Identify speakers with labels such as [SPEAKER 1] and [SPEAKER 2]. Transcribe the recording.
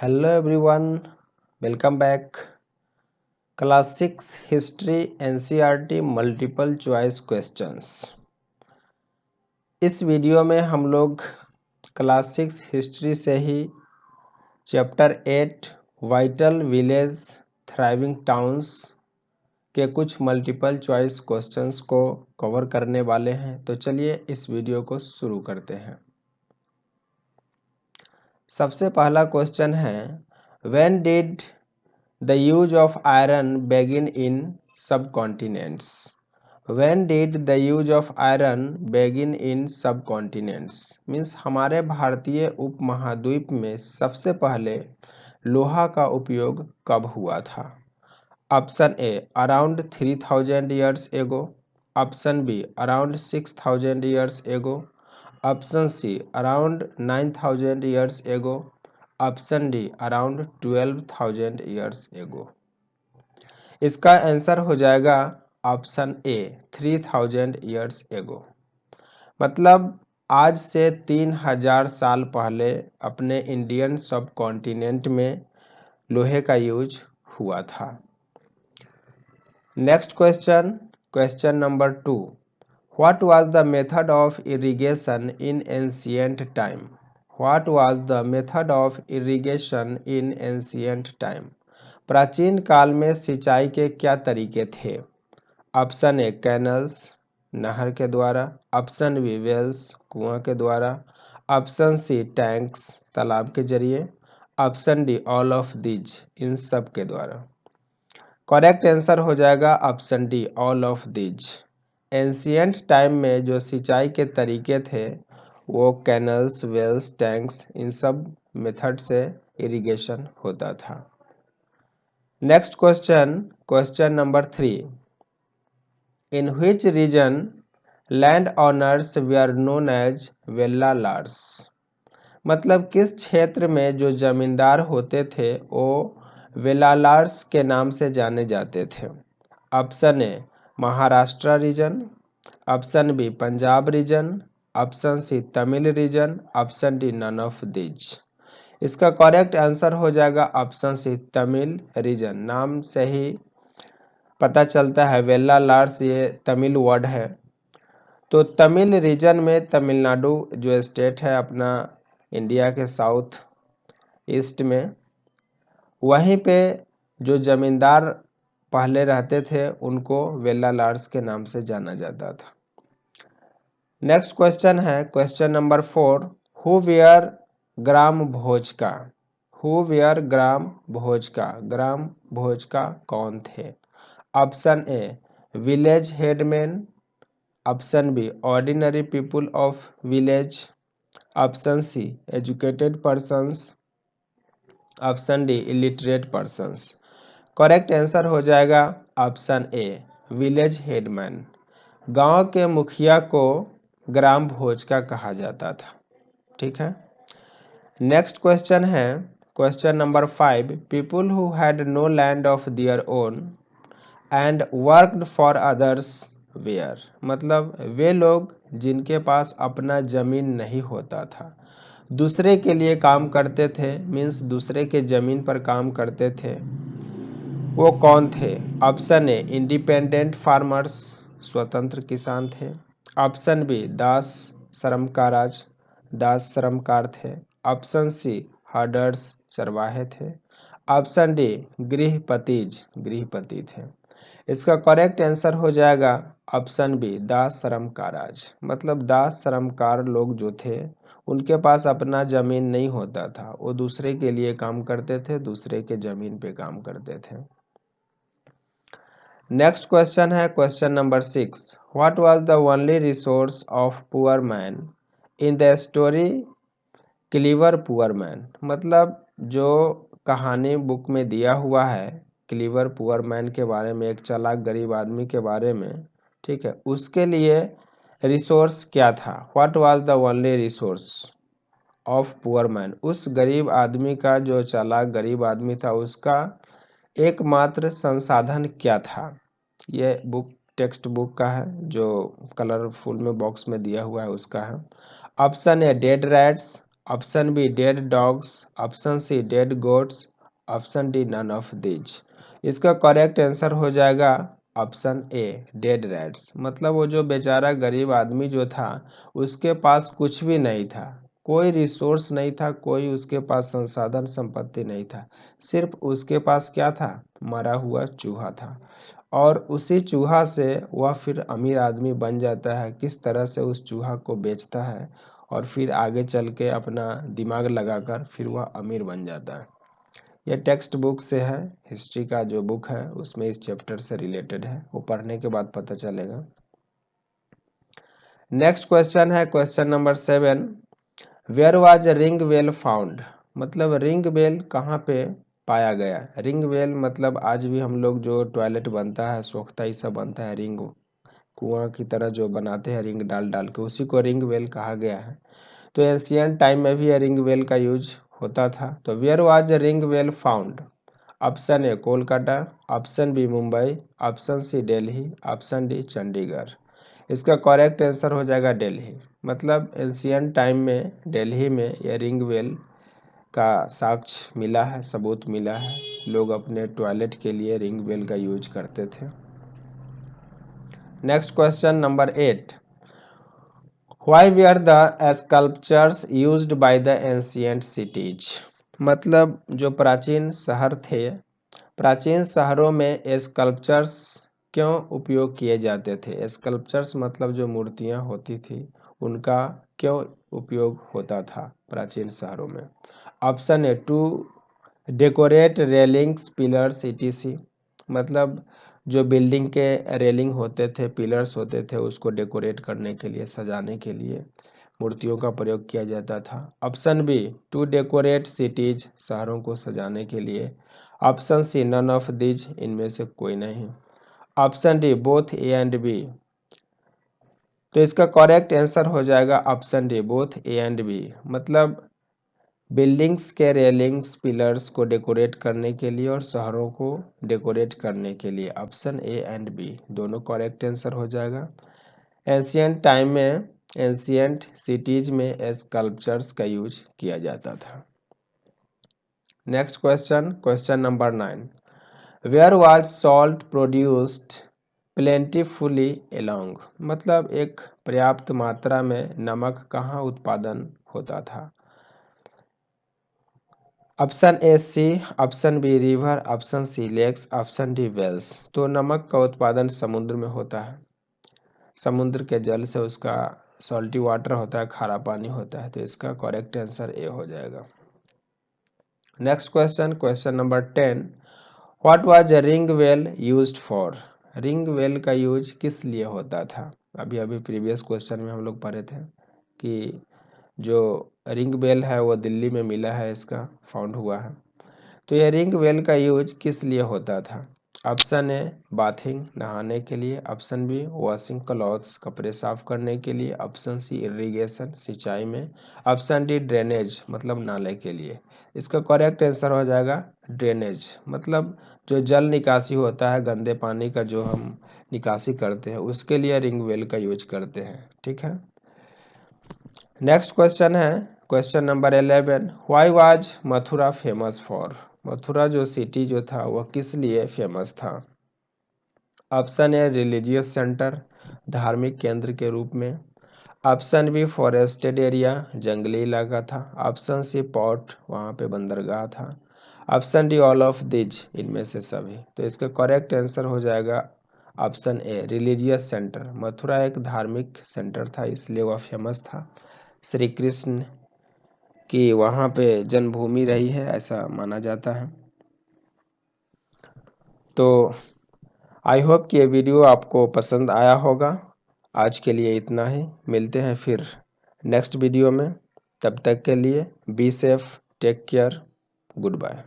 [SPEAKER 1] Hello everyone, welcome back. Class 6 History NCERT Multiple Choice Questions। इस video में हम लोग क्लास 6 हिस्ट्री से ही chapter 8 vital village thriving towns के कुछ मल्टीपल चॉइस क्वेश्चंस को कवर करने वाले हैं। तो चलिए इस वीडियो को शुरू करते हैं। सबसे पहला क्वेश्चन है, when did The use of iron began in subcontinents. When did the use of iron begin in subcontinents? Means हमारे भारतीय उपमहाद्वीप में सबसे पहले लोहा का उपयोग कब हुआ था? Option A around 3000 years ago, option B around 6000 years ago, option C around 9000 years ago, option D around 12,000 years ago। इसका आंसर हो जाएगा ऑप्शन ए 3000 years ago। मतलब आज से 3000 साल पहले अपने इंडियन सब कॉन्टिनेंट में लोहे का यूज हुआ था। Next question, question number 2, what was the method of irrigation in ancient time? What was the method of irrigation in ancient time? प्राचीन काल में सिंचाई के क्या तरीके थे? ऑप्शन ए कैनल्स नहर के द्वारा, ऑप्शन बी वेल्स कुआं के द्वारा, ऑप्शन सी टैंक्स तालाब के जरिए, option D all of these in सब के द्वारा। करेक्ट आंसर हो जाएगा option D all of these. Ancient time में जो सिंचाई के तरीके थे वो कैनल्स, वेल्स, टैंक्स इन सब मेथड से इरिगेशन होता था। Next question, question number 3, in which region land owners were known as Vellalars? मतलब किस क्षेत्र में जो जमींदार होते थे वो वेल्लालार्स के नाम से जाने जाते थे? Option A Maharashtra region, option B Punjab region, option C Tamil region, option D none of these. इसका करेक्ट आंसर हो जाएगा ऑप्शन सी तमिल रीजन। नाम से ही पता चलता है वेल्लालार्स ये तमिल वर्ड है। तो तमिल रीजन में तमिलनाडु जो स्टेट है अपना इंडिया के साउथ ईस्ट में, वहीं पे जो जमींदार पहले रहते थे उनको वेल्लालार्स के नाम से जाना जाता था। नेक्स्ट क्वेश्चन है क्वेश्चन नंबर 4, हु वेयर ग्राम भोज का? हु वेयर ग्राम भोज का? ग्राम भोज का कौन थे? Option A village headman, option B ordinary people of village, option C educated persons, option D illiterate persons. Correct answer हो जाएगा ऑप्शन ए विलेज हेडमैन। गांव के मुखिया को ग्राम भोज का कहा जाता था। ठीक है। नेक्स्ट क्वेश्चन है question number 5, people who had no land of their own and worked for others were? मतलब वे लोग जिनके पास अपना जमीन नहीं होता था, दूसरे के लिए काम करते थे, मीन्स दूसरे के जमीन पर काम करते थे, वो कौन थे? ऑप्शन ए इंडिपेंडेंट फार्मर्स, स्वतंत्र किसान थे, ऑप्शन बी दास श्रमकाराज, दास श्रमकार थे, ऑप्शन सी हर्डर्स चरवाहे थे, ऑप्शन डी गृहपतिज गृहपति थे। इसका करेक्ट आंसर हो जाएगा ऑप्शन बी दास श्रमकाराज। मतलब दास श्रमकार लोग जो थे उनके पास अपना जमीन नहीं होता था, वो दूसरे के लिए काम करते थे, दूसरे के जमीन पे काम करते थे। नेक्स्ट क्वेश्चन है question number 6, what was the only resource of poor man in the story clever poor man? मतलब जो कहानी बुक में दिया हुआ है क्लीवर पुअर मैन के बारे में, एक चालाक गरीब आदमी के बारे में, ठीक है, उसके लिए रिसोर्स क्या था? What was the only resource of poor man? उस गरीब आदमी का, जो चालाक गरीब आदमी था, उसका एकमात्र संसाधन क्या था? ये बुक टेक्स्ट बुक का है, जो कलरफुल में बॉक्स में दिया हुआ है उसका है। Option A dead rats, option B dead dogs, option C dead goats, option D none of these. इसका करेक्ट आंसर हो जाएगा ऑप्शन ए डेड रैट्स। मतलब वो जो बेचारा गरीब आदमी जो था उसके पास कुछ भी नहीं था, कोई रिसोर्स नहीं था, कोई उसके पास संसाधन संपत्ति नहीं था, सिर्फ उसके पास क्या था, मरा हुआ चूहा था। और उसी चूहा से वह फिर अमीर आदमी बन जाता है। किस तरह से उस चूहा को बेचता है और फिर आगे चल के अपना दिमाग लगाकर फिर वह अमीर बन जाता है। यह टेक्स्ट बुक से है, हिस्ट्री का जो बुक है उसमें इस चैप्टर से रिलेटेड है, वो पढ़ने के बाद पता चलेगा। नेक्स्ट क्वेश्चन है question number 7। Where was ring bell found. मतलब रिंग बेल कहाँ पे पाया गया। रिंग बेल मतलब आज भी हम लोग जो टॉयलेट बनता है, सोख्ता ये सब बनता है, रिंग कुआं की तरह जो बनाते हैं रिंग डाल डाल के, उसी को रिंग बेल कहा गया है। तो एंशियंट टाइम में भी रिंग बेल का यूज होता था। तो where was ring bell found. Option A Kolkata, option B Mumbai, option C Delhi, option D Chandigarh. इसका करेक्ट आंसर हो जाएगा दिल्ली। मतलब एंशियंट टाइम में दिल्ली में यह रिंग बेल का साक्ष्य मिला है, सबूत मिला है। लोग अपने टॉयलेट के लिए रिंग बेल का यूज करते थे। Next question number 8। Why were the sculptures used by the ancient cities. मतलब जो प्राचीन शहर थे, प्राचीन शहरों में स्कल्पचर्स क्यों उपयोग किए जाते थे। स्कल्पचर्स मतलब जो मूर्तियां होती थी उनका क्यों उपयोग होता था प्राचीन शहरों में। Option A to decorate railings pillars E T C. मतलब जो बिल्डिंग के रेलिंग होते थे, पिलर्स होते थे, उसको डेकोरेट करने के लिए, सजाने के लिए मूर्तियों का प्रयोग किया जाता था। Option B to decorate cities, शहरों को सजाने के लिए। Option C none of these, इनमें से कोई नहीं। Option D both A and B. तो इसका करेक्ट आंसर हो जाएगा option D both A and B. मतलब बिल्डिंग्स के रेलिंग्स पिलर्स को डेकोरेट करने के लिए और शहरों को डेकोरेट करने के लिए। ऑप्शन ए एंड बी दोनों करेक्ट आंसर हो जाएगा। एंशियंट टाइम में एंशियंट सिटीज में स्कल्पचर्स का यूज किया जाता था। Next question question number 9। Where was salt produced plentifully along. मतलब एक पर्याप्त मात्रा में नमक कहाँ उत्पादन होता था। Option A sea, option B river, option C lakes, option D wells. तो नमक का उत्पादन समुद्र में होता है, समुद्र के जल से उसका सॉल्टी वाटर होता है, खारा पानी होता है। तो इसका करेक्ट आंसर ए हो जाएगा। Next question question number 10। What was ring bell used for. Ring bell का यूज किस लिए होता था। अभी अभी प्रीवियस क्वेश्चन में हम लोग पढ़े थे कि जो रिंग बेल है वो दिल्ली में मिला है, इसका फाउंड हुआ है। तो ये रिंग बेल का यूज किस लिए होता था। ऑप्शन ए बाथिंग, नहाने के लिए। ऑप्शन बी वॉशिंग क्लॉथ्स, कपड़े साफ करने के लिए। ऑप्शन सी इरिगेशन, सिंचाई में। ऑप्शन डी ड्रेनेज, मतलब नाले के लिए। इसका करेक्ट आंसर हो जाएगा ड्रेनेज। मतलब जो जल निकासी होता है, गंदे पानी का जो हम निकासी करते हैं, उसके लिए रिंग बेल का यूज करते हैं। ठीक है। नेक्स्ट क्वेश्चन है question number 11। Why was Mathura famous for. Mathura जो सिटी जो था वह किस लिए फेमस था। ऑप्शन ए रिलीजियस सेंटर, धार्मिक केंद्र के रूप में। ऑप्शन बी फॉरेस्टेड एरिया, जंगली इलाका था। ऑप्शन सी पोर्ट, वहाँ पे बंदरगाह था। Option D all of these, इनमें से सभी। तो इसका करेक्ट आंसर हो जाएगा option a religious centre. Mathura एक धार्मिक सेंटर था, इसलिए वह फेमस था। श्री कृष्ण की वहाँ पे जन्मभूमि रही है, ऐसा माना जाता है। तो आई होप कि ये वीडियो आपको पसंद आया होगा। आज के लिए इतना ही, मिलते हैं फिर नेक्स्ट वीडियो में। तब तक के लिए be safe, take care, good bye.